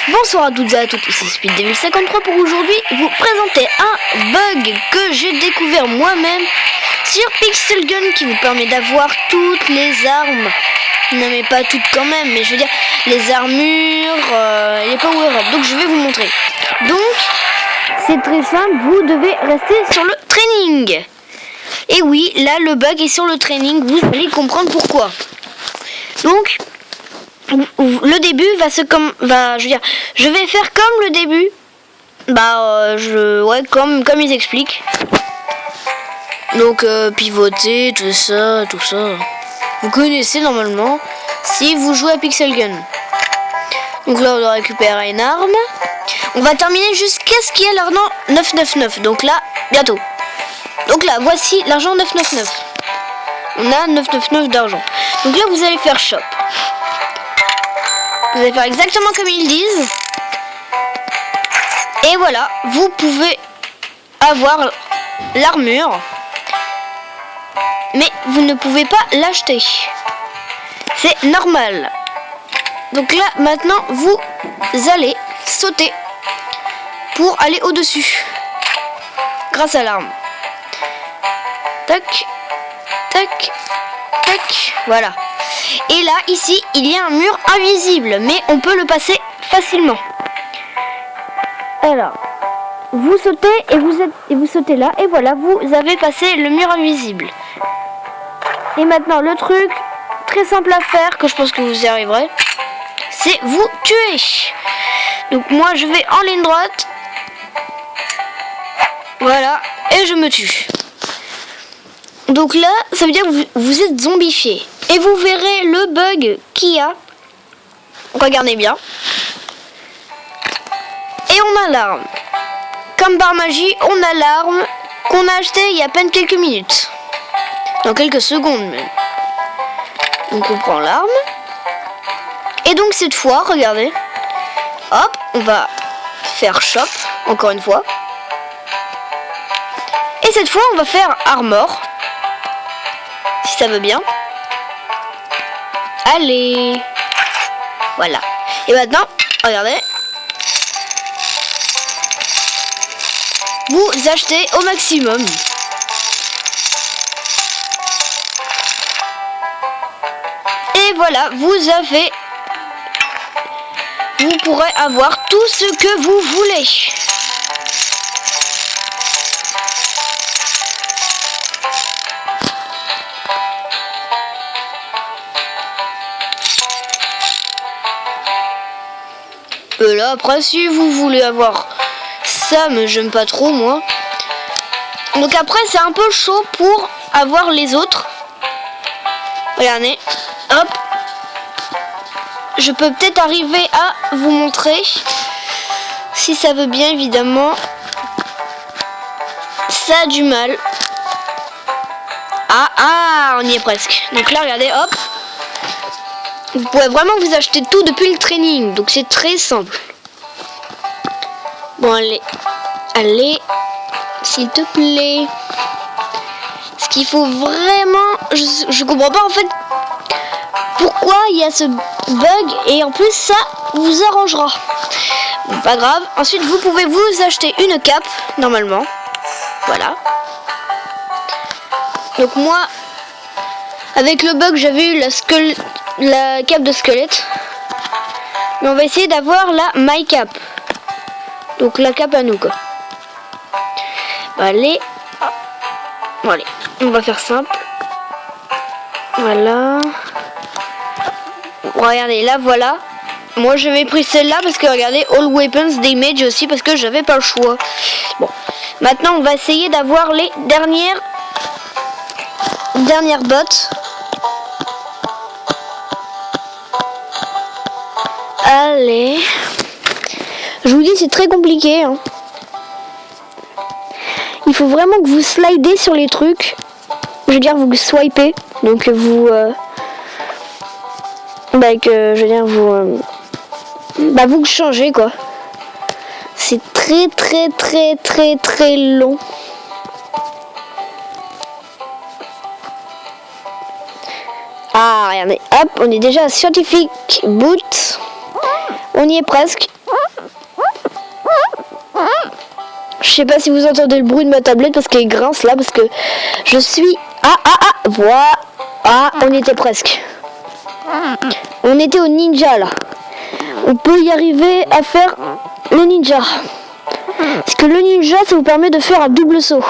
Bonsoir à toutes et à tous, ici SpeedDevil53 pour aujourd'hui vous présenter un bug que j'ai découvert moi-même sur Pixel Gun qui vous permet d'avoir toutes les armes. Non mais pas toutes quand même, mais je veux dire les armures, les power-up. Donc je vais vous montrer. Donc c'est très simple, vous devez rester sur le training. Et oui, là le bug est sur le training, vous allez comprendre pourquoi. Donc le début je vais faire comme le début. Comme ils expliquent. Donc pivoter, tout ça. Vous connaissez normalement si vous jouez à Pixel Gun. Donc là on doit récupérer une arme. On va terminer jusqu'à ce qu'il y ait l'argent 999. Donc là, bientôt. Donc là, voici l'argent 999. On a 999 d'argent. Donc là vous allez faire shop. Vous allez faire exactement comme ils disent. Et voilà, vous pouvez avoir l'armure. Mais vous ne pouvez pas l'acheter. C'est normal. Donc là, maintenant, vous allez sauter pour aller au-dessus. Grâce à l'arme. Tac, tac, tac. Voilà. Et là, ici, il y a un mur invisible, mais on peut le passer facilement. Alors, vous sautez et vous sautez là, et voilà, vous avez passé le mur invisible. Et maintenant, le truc très simple à faire, que je pense que vous y arriverez, c'est vous tuer. Donc moi, je vais en ligne droite. Voilà, et je me tue. Donc là, ça veut dire que vous êtes zombifié. Et vous verrez le bug qu'il y a. Regardez bien. Et on a l'arme. Comme par magie, on a l'arme qu'on a achetée il y a à peine quelques minutes. Dans quelques secondes même. Donc on prend l'arme. Et donc cette fois, regardez. Hop, on va faire shop, encore une fois. Et cette fois, on va faire armor. Si ça veut bien. Allez. Voilà. Et maintenant, regardez. Vous achetez au maximum. Et voilà, vous pourrez avoir tout ce que vous voulez. Et là, après, si vous voulez avoir ça, mais j'aime pas trop, moi. Donc après, c'est un peu chaud pour avoir les autres. Regardez. Hop. Je peux peut-être arriver à vous montrer. Si ça veut bien, évidemment. Ça a du mal. Ah, on y est presque. Donc là, regardez, hop. Vous pouvez vraiment vous acheter tout depuis le training. Donc c'est très simple. Bon, allez, s'il te plaît. Ce qu'il faut vraiment... Je comprends pas en fait pourquoi il y a ce bug. Et en plus ça vous arrangera. Bon, pas grave. Ensuite vous pouvez vous acheter une cape. Normalement. Voilà. Donc moi, avec le bug, j'avais eu la cape de squelette. Mais on va essayer d'avoir la My Cap. Donc la cape à nous quoi. Allez. Allez. On va faire simple. Voilà. Regardez, là voilà. Moi j'avais pris celle-là parce que regardez, All Weapons Damage aussi parce que j'avais pas le choix. Bon. Maintenant on va essayer d'avoir les dernières bottes. Allez. Je vous dis, c'est très compliqué. Hein. Il faut vraiment que vous slidez sur les trucs. Je veux dire, vous swipez. Donc vous... vous changez quoi. C'est très long. Ah, regardez. Hop, on est déjà à Scientific Boot. On y est presque. Je sais pas si vous entendez le bruit de ma tablette parce qu'elle grince là, parce que je suis... Voilà. On y était presque. On était au ninja là. On peut y arriver à faire le ninja. Parce que le ninja, ça vous permet de faire un double saut.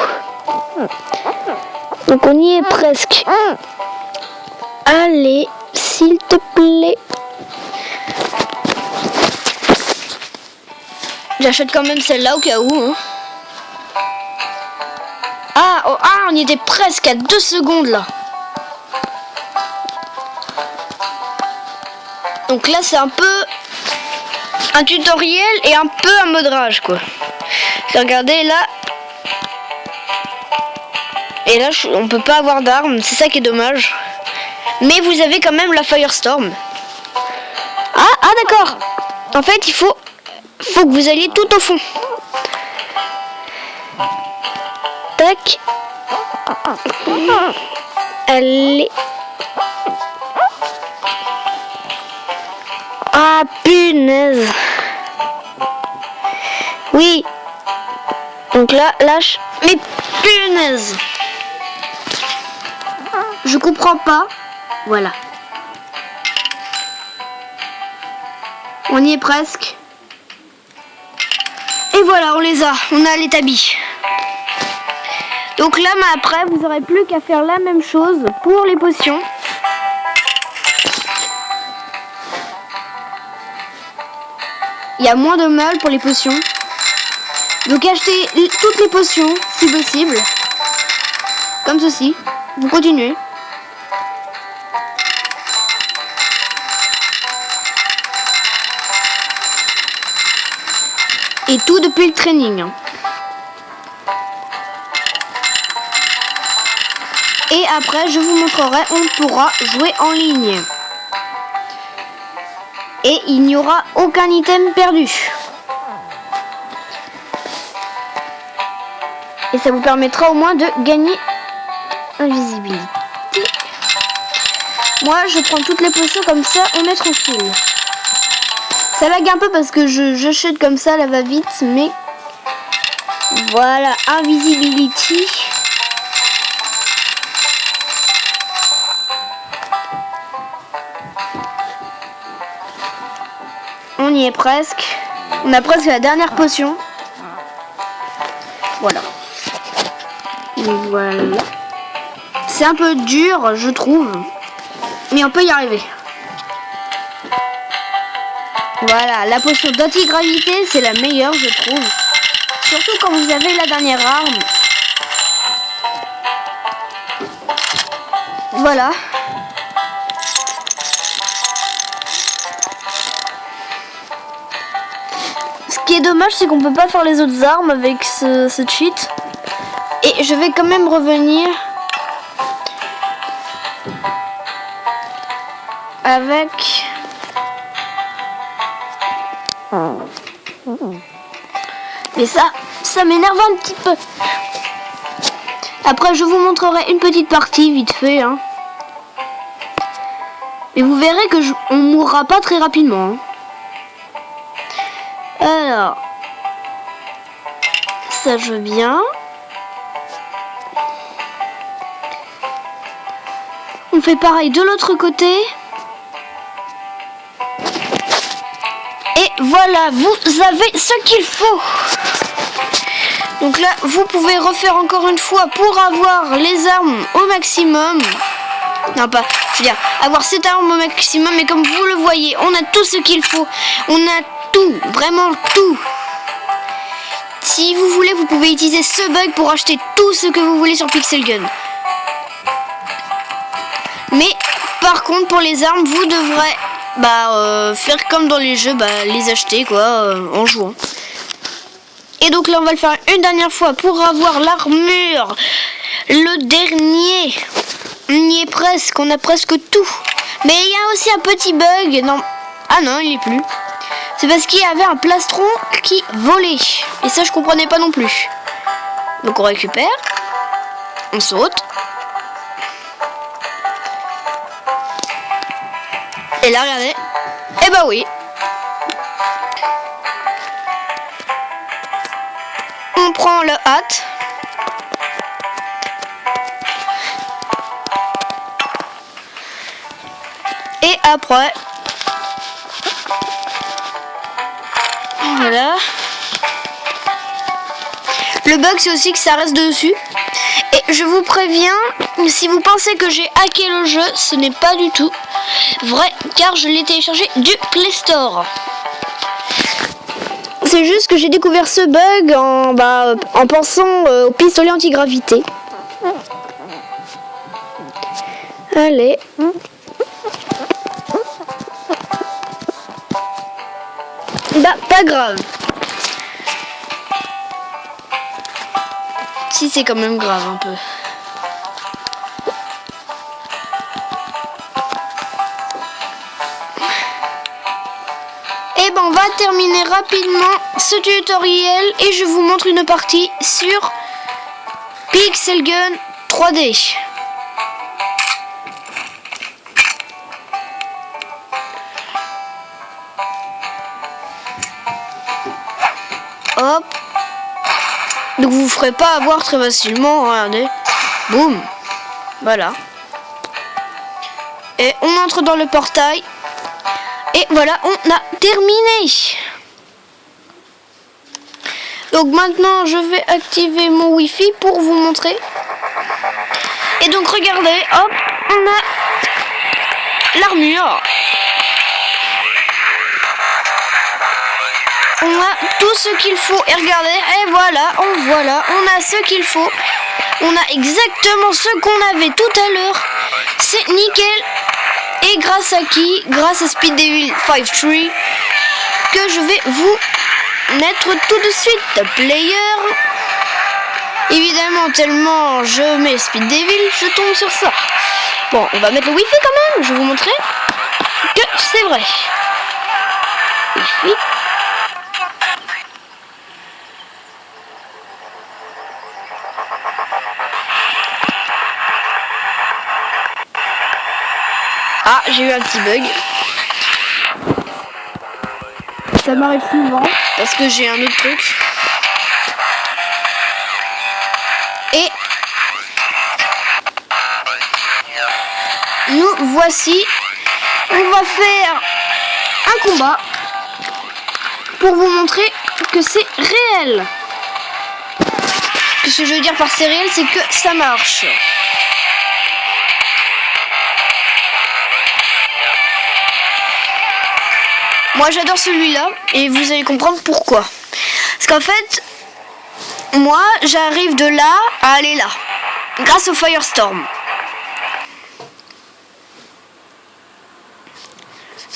Donc on y est presque. Allez, s'il te plaît. J'achète quand même celle-là au cas où. Hein. On y était presque à 2 secondes là. Donc là c'est un peu un tutoriel et un peu un modrage quoi. Regardez là. Et là on peut pas avoir d'armes, c'est ça qui est dommage. Mais vous avez quand même la Firestorm. D'accord. En fait il faut que vous alliez tout au fond. Tac. Allez. Ah punaise. Oui. Donc là, lâche. Mais punaise. Je comprends pas. Voilà. On y est presque. Et voilà, on les a. On a les tabis. Donc là, mais après, vous n'aurez plus qu'à faire la même chose pour les potions. Il y a moins de mal pour les potions. Donc achetez toutes les potions, si possible. Comme ceci. Vous continuez. Et tout depuis le training. Et après, je vous montrerai, on pourra jouer en ligne. Et il n'y aura aucun item perdu. Et ça vous permettra au moins de gagner invisibilité. Moi, je prends toutes les potions comme ça, on est tranquille. Ça lag un peu parce que je chute comme ça, là va vite, mais voilà, invisibility. On y est presque. On a presque la dernière potion. Voilà. Et voilà. C'est un peu dur, je trouve. Mais on peut y arriver. Voilà, la potion d'antigravité, c'est la meilleure, je trouve. Surtout quand vous avez la dernière arme. Voilà. Ce qui est dommage, c'est qu'on peut pas faire les autres armes avec ce cheat. Et je vais quand même revenir avec... Mais ça m'énerve un petit peu. Après, je vous montrerai une petite partie vite fait. Hein. Et vous verrez que on mourra pas très rapidement. Hein. Alors, ça je veux bien. On fait pareil de l'autre côté. Et voilà, vous avez ce qu'il faut. Donc là, vous pouvez refaire encore une fois pour avoir les armes au maximum. Non, pas, je veux dire, avoir cette arme au maximum. Et comme vous le voyez, on a tout ce qu'il faut. On a tout, vraiment tout. Si vous voulez, vous pouvez utiliser ce bug pour acheter tout ce que vous voulez sur Pixel Gun. Mais par contre, pour les armes, vous devrez faire comme dans les jeux, les acheter quoi, en jouant. Et donc là, on va le faire une dernière fois pour avoir l'armure. Le dernier. On y est presque, on a presque tout. Mais il y a aussi un petit bug. Non. Ah non, il n'est plus. C'est parce qu'il y avait un plastron qui volait. Et ça, je comprenais pas non plus. Donc on récupère. On saute. Et là, regardez. Eh bah oui. On prend le hâte. Et après, voilà. Le bug, c'est aussi que ça reste dessus. Et je vous préviens, si vous pensez que j'ai hacké le jeu, ce n'est pas du tout vrai, car je l'ai téléchargé du Play Store. C'est juste que j'ai découvert ce bug en pensant au pistolet anti-gravité. Allez. Bah, pas grave. Si, c'est quand même grave un peu. Et ben, on va terminer rapidement ce tutoriel et je vous montre une partie sur Pixel Gun 3D. Hop. Donc vous ne ferez pas avoir très facilement, regardez. Boum. Voilà. Et on entre dans le portail. Et voilà, on a terminé. Donc maintenant, je vais activer mon Wi-Fi pour vous montrer. Et donc regardez, hop, on a l'armure. On a tout ce qu'il faut. Et regardez, et voilà, on a ce qu'il faut. On a exactement ce qu'on avait tout à l'heure. C'est nickel. Et grâce à qui? Grâce à Speed Devil 5.3 que je vais vous mettre tout de suite. Player. Évidemment, tellement je mets Speed Devil, je tombe sur ça. Bon, on va mettre le Wi-Fi quand même. Je vais vous montrer que c'est vrai. Wi-Fi. Ah, j'ai eu un petit bug. Ça m'arrive souvent parce que j'ai un autre truc. Et nous voici. On va faire un combat pour vous montrer que c'est réel. Ce que je veux dire par c'est réel, c'est que ça marche. Moi j'adore celui-là et vous allez comprendre pourquoi. Parce qu'en fait, moi j'arrive de là à aller là, grâce au Firestorm.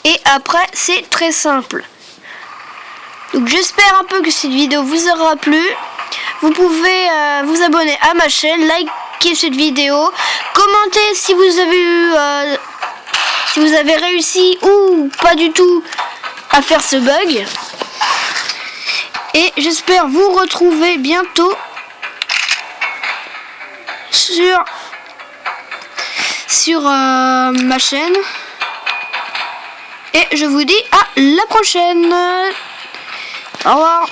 Et après c'est très simple. Donc j'espère un peu que cette vidéo vous aura plu. Vous pouvez vous abonner à ma chaîne, liker cette vidéo, commenter si vous avez eu, si vous avez réussi ou pas du tout à faire ce bug. Et j'espère vous retrouver bientôt sur ma chaîne. Et je vous dis à la prochaine. Au revoir.